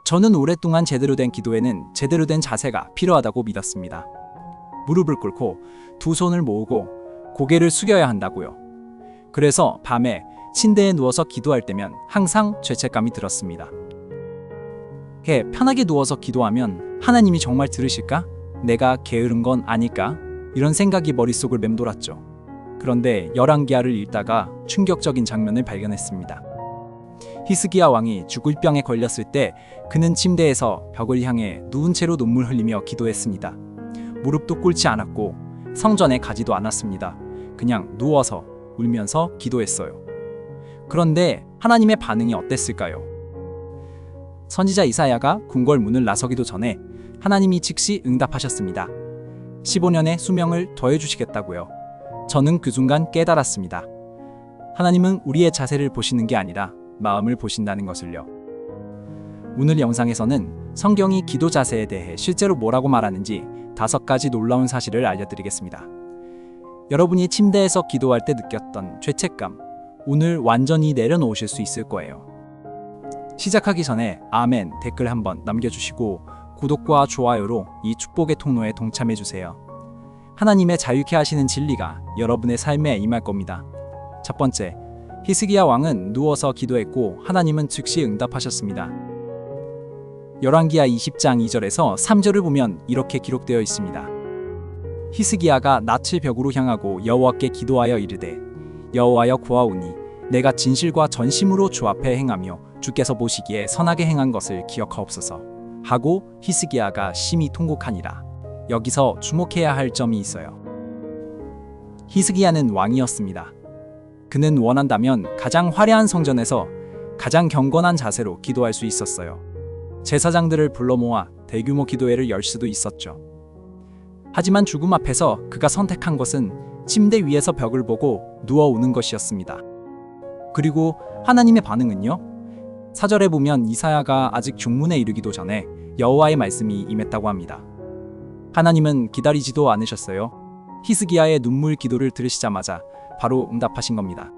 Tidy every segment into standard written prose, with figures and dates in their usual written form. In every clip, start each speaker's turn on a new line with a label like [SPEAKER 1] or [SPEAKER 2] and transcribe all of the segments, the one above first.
[SPEAKER 1] 저는 오랫동안 제대로 된 기도에는 제대로 된 자세가 필요하다고 믿었습니다. 무릎을 꿇고 두 손을 모으고 고개를 숙여야 한다고요. 그래서 밤에 침대에 누워서 기도할 때면 항상 죄책감이 들었습니다. 편하게 누워서 기도하면 하나님이 정말 들으실까? 내가 게으른 건 아닐까? 이런 생각이 머릿속을 맴돌았죠. 그런데 열왕기하를 읽다가 충격적인 장면을 발견했습니다. 히스기야 왕이 죽을 병에 걸렸을 때 그는 침대에서 벽을 향해 누운 채로 눈물 흘리며 기도했습니다. 무릎도 꿇지 않았고 성전에 가지도 않았습니다. 그냥 누워서 울면서 기도했어요. 그런데 하나님의 반응이 어땠을까요? 선지자 이사야가 궁궐 문을 나서기도 전에 하나님이 즉시 응답하셨습니다. 15년의 수명을 더해주시겠다고요. 저는 그 순간 깨달았습니다. 하나님은 우리의 자세를 보시는 게 아니라 마음을 보신다는 것을요. 오늘 영상에서는 성경이 기도 자세에 대해 실제로 뭐라고 말하는지 5가지 놀라운 사실을 알려드리겠습니다. 여러분이 침대에서 기도할 때 느꼈던 죄책감, 오늘 완전히 내려놓으실 수 있을 거예요. 시작하기 전에 아멘 댓글 한번 남겨주시고 구독과 좋아요로 이 축복의 통로에 동참해주세요. 하나님의 자유케 하시는 진리가 여러분의 삶에 임할 겁니다. 첫 번째, 히스기야 왕은 누워서 기도했고 하나님은 즉시 응답하셨습니다. 열왕기하 20장 2절에서 3절을 보면 이렇게 기록되어 있습니다. 히스기야가 낯을 벽으로 향하고 여호와께 기도하여 이르되 여호와여 구하오니 내가 진실과 전심으로 주 앞에 행하며 주께서 보시기에 선하게 행한 것을 기억하옵소서 하고 히스기야가 심히 통곡하니라. 여기서 주목해야 할 점이 있어요. 히스기야는 왕이었습니다. 그는 원한다면 가장 화려한 성전에서 가장 경건한 자세로 기도할 수 있었어요. 제사장들을 불러 모아 대규모 기도회를 열 수도 있었죠. 하지만 죽음 앞에서 그가 선택한 것은 침대 위에서 벽을 보고 누워오는 것이었습니다. 그리고 하나님의 반응은요? 4절에 보면 이사야가 아직 중문에 이르기도 전에 여호와의 말씀이 임했다고 합니다. 하나님은 기다리지도 않으셨어요. 히스기야의 눈물 기도를 들으시자마자 바로 응답하신 겁니다.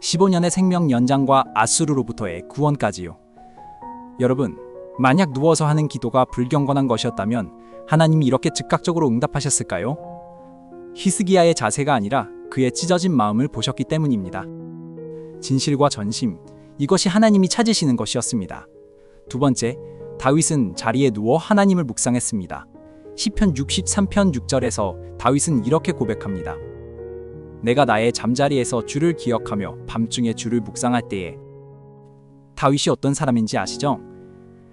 [SPEAKER 1] 15년의 생명 연장과 아수르로부터의 구원까지요. 여러분, 만약 누워서 하는 기도가 불경건한 것이었다면 하나님이 이렇게 즉각적으로 응답하셨을까요? 히스기야의 자세가 아니라 그의 찢어진 마음을 보셨기 때문입니다. 진실과 전심, 이것이 하나님이 찾으시는 것이었습니다. 두 번째, 다윗은 자리에 누워 하나님을 묵상했습니다. 시편 63편 6절에서 다윗은 이렇게 고백합니다. 내가 나의 잠자리에서 주를 기억하며 밤중에 주를 묵상할 때에. 다윗이 어떤 사람인지 아시죠?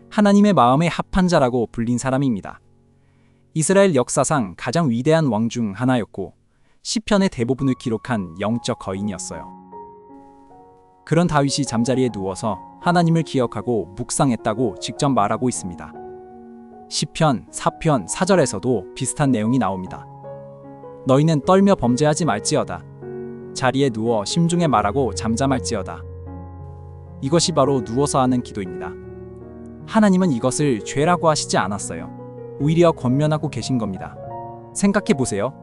[SPEAKER 1] 하나님의 마음에 합한 자라고 불린 사람입니다. 이스라엘 역사상 가장 위대한 왕 중 하나였고 시편의 대부분을 기록한 영적 거인이었어요. 그런 다윗이 잠자리에 누워서 하나님을 기억하고 묵상했다고 직접 말하고 있습니다. 시편 4편 4절에서도 비슷한 내용이 나옵니다. 너희는 떨며 범죄하지 말지어다. 자리에 누워 심중에 말하고 잠잠할지어다. 이것이 바로 누워서 하는 기도입니다. 하나님은 이것을 죄라고 하시지 않았어요. 오히려 권면하고 계신 겁니다. 생각해 보세요.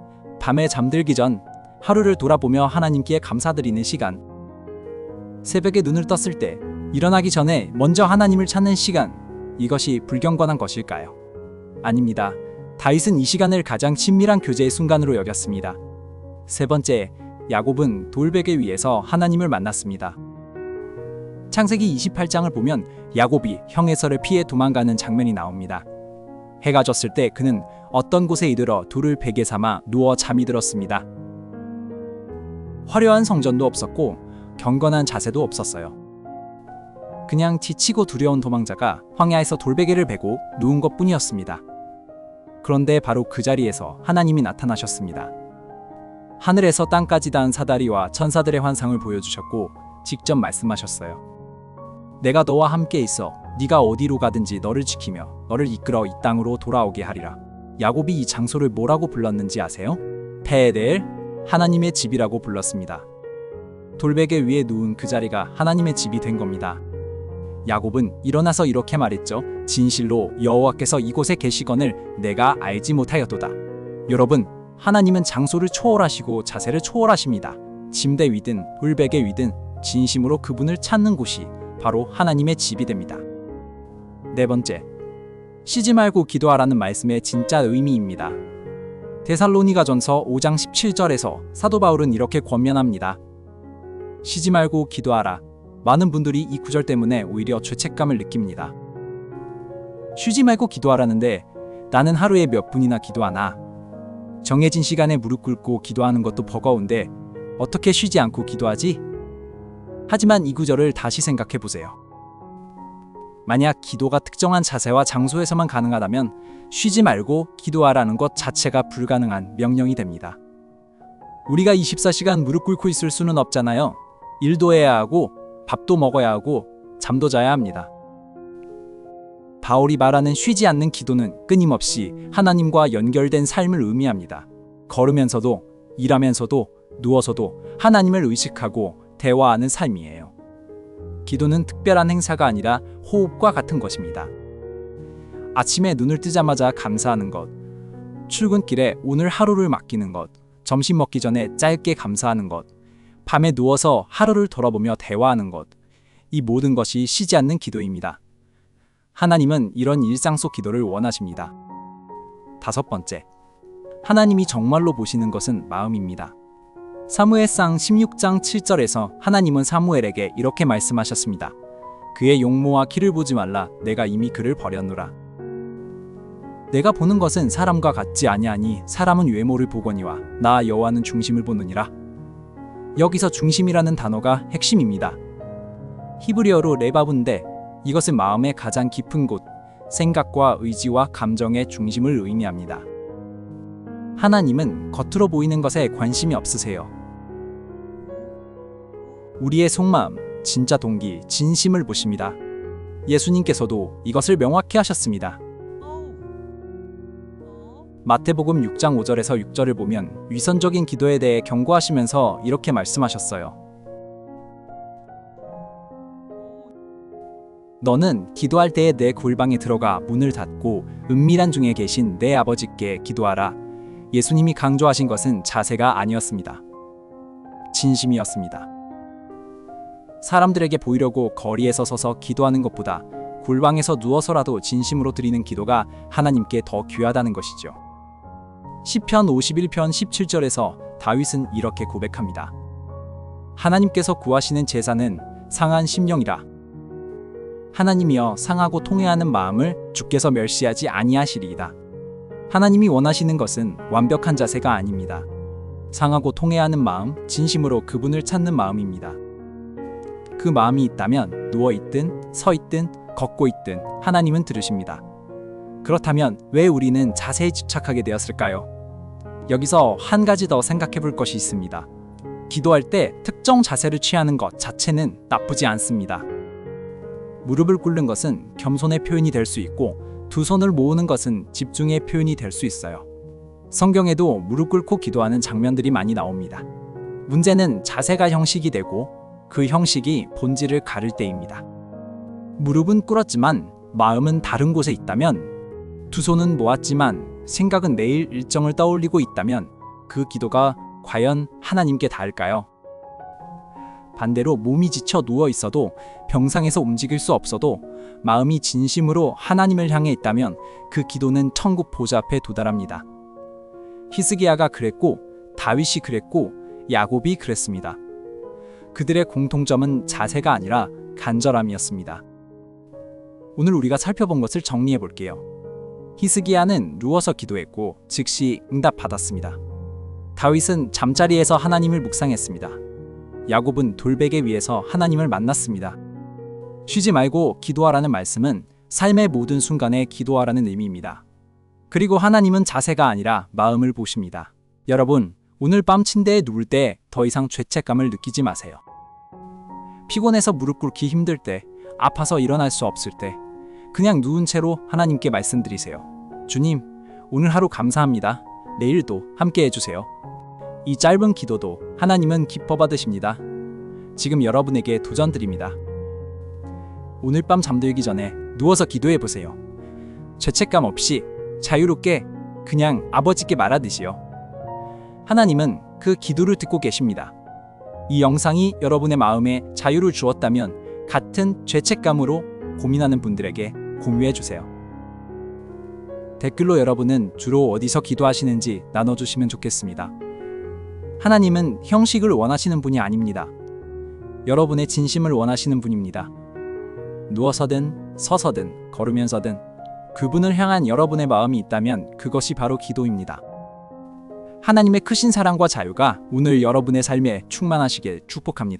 [SPEAKER 1] 밤에 잠들기 전 하루를 돌아보며 하나님께 감사드리는 시간. 새벽에 눈을 떴을 때 일어나기 전에 먼저 하나님을 찾는 시간. 이것이 불경건한 것일까요? 아닙니다. 다윗은 이 시간을 가장 친밀한 교제의 순간으로 여겼습니다. 세 번째, 야곱은 돌베개 위에서 하나님을 만났습니다. 창세기 28장을 보면 야곱이 형에서를 피해 도망가는 장면이 나옵니다. 해가 졌을 때 그는 어떤 곳에 이르러 돌을 베개 삼아 누워 잠이 들었습니다. 화려한 성전도 없었고 경건한 자세도 없었어요. 그냥 지치고 두려운 도망자가 황야에서 돌베개를 베고 누운 것뿐이었습니다. 그런데 바로 그 자리에서 하나님이 나타나셨습니다. 하늘에서 땅까지 닿은 사다리와 천사들의 환상을 보여주셨고 직접 말씀하셨어요. 내가 너와 함께 있어 네가 어디로 가든지 너를 지키며 너를 이끌어 이 땅으로 돌아오게 하리라. 야곱이 이 장소를 뭐라고 불렀는지 아세요? 베델, 하나님의 집이라고 불렀습니다. 돌베개 위에 누운 그 자리가 하나님의 집이 된 겁니다. 야곱은 일어나서 이렇게 말했죠. 진실로 여호와께서 이곳에 계시거늘 내가 알지 못하였도다. 여러분, 하나님은 장소를 초월하시고 자세를 초월하십니다. 침대 위든 돌베개 위든 진심으로 그분을 찾는 곳이 바로 하나님의 집이 됩니다. 네 번째, 쉬지 말고 기도하라는 말씀의 진짜 의미입니다. 데살로니가전서 5장 17절에서 사도 바울은 이렇게 권면합니다. 쉬지 말고 기도하라. 많은 분들이 이 구절 때문에 오히려 죄책감을 느낍니다. 쉬지 말고 기도하라는데 나는 하루에 몇 분이나 기도하나? 정해진 시간에 무릎 꿇고 기도하는 것도 버거운데 어떻게 쉬지 않고 기도하지? 하지만 이 구절을 다시 생각해 보세요. 만약 기도가 특정한 자세와 장소에서만 가능하다면 쉬지 말고 기도하라는 것 자체가 불가능한 명령이 됩니다. 우리가 24시간 무릎 꿇고 있을 수는 없잖아요. 일도 해야 하고 밥도 먹어야 하고 잠도 자야 합니다. 바울이 말하는 쉬지 않는 기도는 끊임없이 하나님과 연결된 삶을 의미합니다. 걸으면서도, 일하면서도, 누워서도 하나님을 의식하고 대화하는 삶이에요. 기도는 특별한 행사가 아니라 호흡과 같은 것입니다. 아침에 눈을 뜨자마자 감사하는 것, 출근길에 오늘 하루를 맡기는 것, 점심 먹기 전에 짧게 감사하는 것, 밤에 누워서 하루를 돌아보며 대화하는 것, 이 모든 것이 쉬지 않는 기도입니다. 하나님은 이런 일상 속 기도를 원하십니다. 다섯 번째, 하나님이 정말로 보시는 것은 마음입니다. 사무엘상 16장 7절에서 하나님은 사무엘에게 이렇게 말씀하셨습니다. 그의 용모와 키를 보지 말라. 내가 이미 그를 버렸노라. 내가 보는 것은 사람과 같지 아니하니 사람은 외모를 보거니와 나 여호와는 중심을 보느니라. 여기서 중심이라는 단어가 핵심입니다. 히브리어로 레바브인데 이것은 마음의 가장 깊은 곳, 생각과 의지와 감정의 중심을 의미합니다. 하나님은 겉으로 보이는 것에 관심이 없으세요. 우리의 속마음, 진짜 동기, 진심을 보십니다. 예수님께서도 이것을 명확히 하셨습니다. 마태복음 6장 5절에서 6절을 보면 위선적인 기도에 대해 경고하시면서 이렇게 말씀하셨어요. 너는 기도할 때에 내 골방에 들어가 문을 닫고 은밀한 중에 계신 내 아버지께 기도하라. 예수님이 강조하신 것은 자세가 아니었습니다. 진심이었습니다. 사람들에게 보이려고 거리에서 서서 기도하는 것보다 골방에서 누워서라도 진심으로 드리는 기도가 하나님께 더 귀하다는 것이죠. 시편 51편 17절에서 다윗은 이렇게 고백합니다. 하나님께서 구하시는 제사는 상한 심령이라. 하나님이여 상하고 통회하는 마음을 주께서 멸시하지 아니하시리이다. 하나님이 원하시는 것은 완벽한 자세가 아닙니다. 상하고 통회하는 마음, 진심으로 그분을 찾는 마음입니다. 그 마음이 있다면 누워있든 서있든 걷고 있든 하나님은 들으십니다. 그렇다면 왜 우리는 자세에 집착하게 되었을까요? 여기서 한 가지 더 생각해 볼 것이 있습니다. 기도할 때 특정 자세를 취하는 것 자체는 나쁘지 않습니다. 무릎을 꿇는 것은 겸손의 표현이 될 수 있고 두 손을 모으는 것은 집중의 표현이 될 수 있어요. 성경에도 무릎 꿇고 기도하는 장면들이 많이 나옵니다. 문제는 자세가 형식이 되고 그 형식이 본질을 가를 때입니다. 무릎은 꿇었지만 마음은 다른 곳에 있다면, 두 손은 모았지만 생각은 내일 일정을 떠올리고 있다면 그 기도가 과연 하나님께 닿을까요? 반대로 몸이 지쳐 누워 있어도 병상에서 움직일 수 없어도 마음이 진심으로 하나님을 향해 있다면 그 기도는 천국 보좌 앞에 도달합니다. 히스기야가 그랬고 다윗이 그랬고 야곱이 그랬습니다. 그들의 공통점은 자세가 아니라 간절함이었습니다. 오늘 우리가 살펴본 것을 정리해 볼게요. 히스기야는 누워서 기도했고 즉시 응답받았습니다. 다윗은 잠자리에서 하나님을 묵상했습니다. 야곱은 돌베개 위에서 하나님을 만났습니다. 쉬지 말고 기도하라는 말씀은 삶의 모든 순간에 기도하라는 의미입니다. 그리고 하나님은 자세가 아니라 마음을 보십니다. 여러분, 오늘 밤 침대에 누울 때 더 이상 죄책감을 느끼지 마세요. 피곤해서 무릎 꿇기 힘들 때, 아파서 일어날 수 없을 때 그냥 누운 채로 하나님께 말씀드리세요. 주님, 오늘 하루 감사합니다. 내일도 함께 해주세요. 이 짧은 기도도 하나님은 기뻐 받으십니다. 지금 여러분에게 도전 드립니다. 오늘 밤 잠들기 전에 누워서 기도해 보세요. 죄책감 없이 자유롭게 그냥 아버지께 말하듯이요. 하나님은 그 기도를 듣고 계십니다. 이 영상이 여러분의 마음에 자유를 주었다면 같은 죄책감으로 고민하는 분들에게 공유해 주세요. 댓글로 여러분은 주로 어디서 기도하시는지 나눠주시면 좋겠습니다. 하나님은 형식을 원하시는 분이 아닙니다. 여러분의 진심을 원하시는 분입니다. 누워서든 서서든 걸으면서든 그분을 향한 여러분의 마음이 있다면 그것이 바로 기도입니다. 하나님의 크신 사랑과 자유가 오늘 여러분의 삶에 충만하시길 축복합니다.